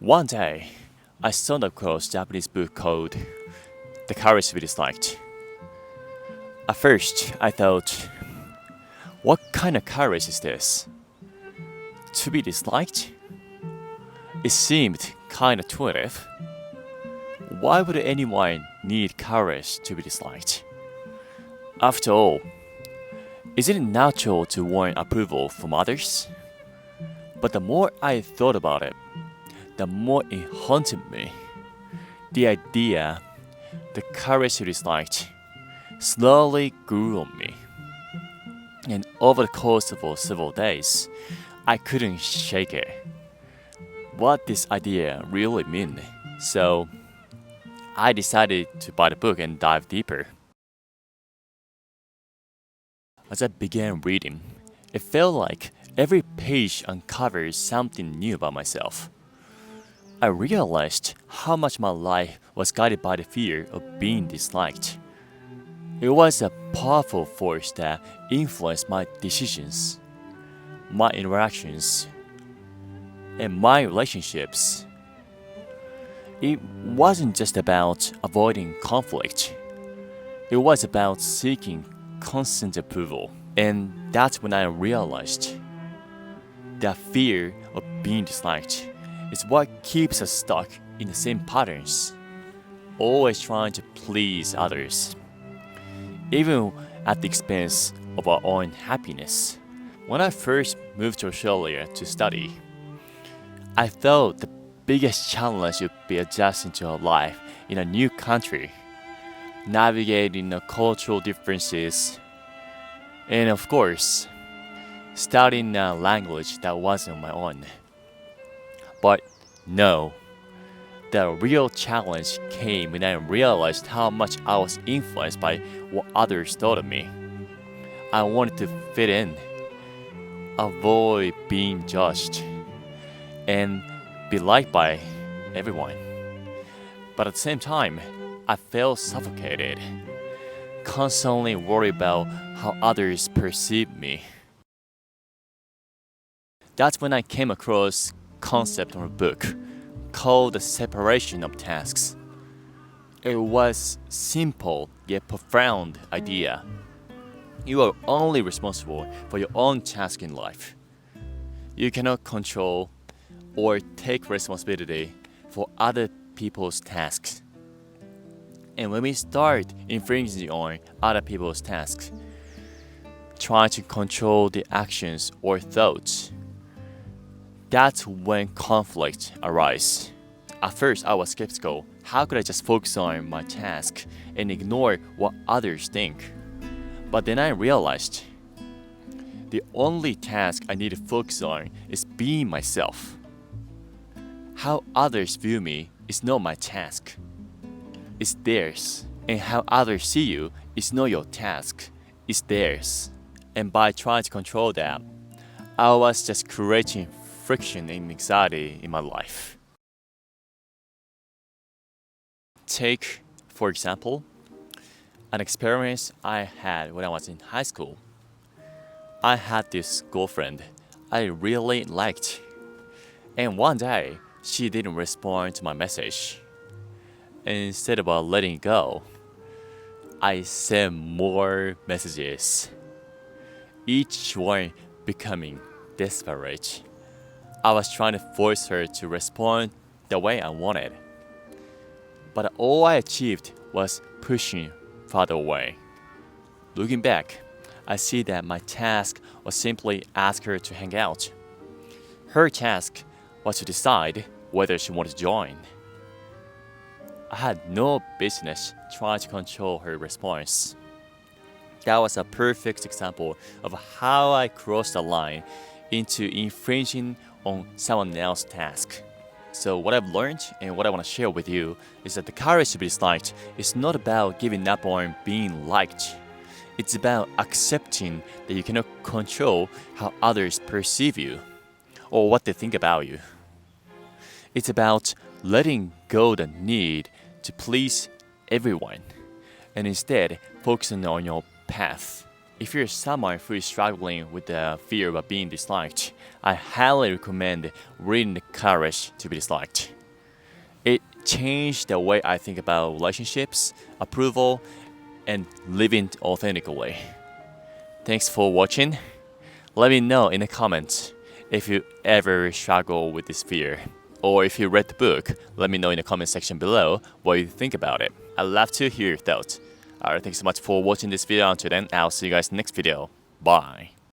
One day, I stumbled across a Japanese book called The Courage to be Disliked. At first, I thought, what kind of courage is this? To be disliked? It seemed kind of intuitive. Why would anyone need courage to be disliked? After all, isn't it natural to want approval from others? But the more I thought about it, the more it haunted me. The idea, the courage to be disliked, slowly grew on me. And over the course of several days, I couldn't shake it. What this idea really mean? So I decided to buy the book and dive deeper. As I began reading, it felt like every page uncovered something new about myself. I realized how much my life was guided by the fear of being disliked. It was a powerful force that influenced my decisions, my interactions, and my relationships. It wasn't just about avoiding conflict. It was about seeking constant approval. And that's when I realized that fear of being disliked is what keeps us stuck in the same patterns, always trying to please others, even at the expense of our own happiness. When I first moved to Australia to study, I thought the biggest challenge would be adjusting to a life in a new country, navigating the cultural differences, and of course, studying a language that wasn't my own. But no, the real challenge came when I realized how much I was influenced by what others thought of me. I wanted to fit in, avoid being judged, and be liked by everyone. But at the same time, I felt suffocated, constantly worried about how others perceived me. That's when I came across a concept of a book called The Separation of Tasks. It was simple yet profound idea. You are only responsible for your own task in life. You cannot control or take responsibility for other people's tasks. And when we start infringing on other people's tasks, trying to control the actions or thoughts, that's when conflict arises. At first, I was skeptical. How could I just focus on my task and ignore what others think? But then I realized the only task I need to focus on is being myself. How others view me is not my task. It's theirs. And how others see you is not your task. It's theirs. And by trying to control that, I was just creating friction and anxiety in my life. Take, for example, an experience I had when I was in high school. I had this girlfriend I really liked, and one day she didn't respond to my message. Instead of letting it go, I sent more messages, each one becoming desperate. I was trying to force her to respond the way I wanted, but all I achieved was pushing farther away. Looking back, I see that my task was simply ask her to hang out. Her task was to decide whether she wanted to join. I had no business trying to control her response. That was a perfect example of how I crossed the line into infringing on someone else's task. So what I've learned and what I want to share with you is that the courage to be disliked is not about giving up on being liked. It's about accepting that you cannot control how others perceive you or what they think about you. It's about letting go the need to please everyone and instead focusing on your path, If you're someone who is struggling with the fear of being disliked, I highly recommend reading The Courage to be Disliked. It changed the way I think about relationships, approval, and living authentically. Thanks for watching. Let me know in the comments if you ever struggle with this fear. Or if you read the book, let me know in the comment section below what you think about it. I'd love to hear your thoughts. Alright, thanks so much for watching this video. Until then, I'll see you guys next video. Bye.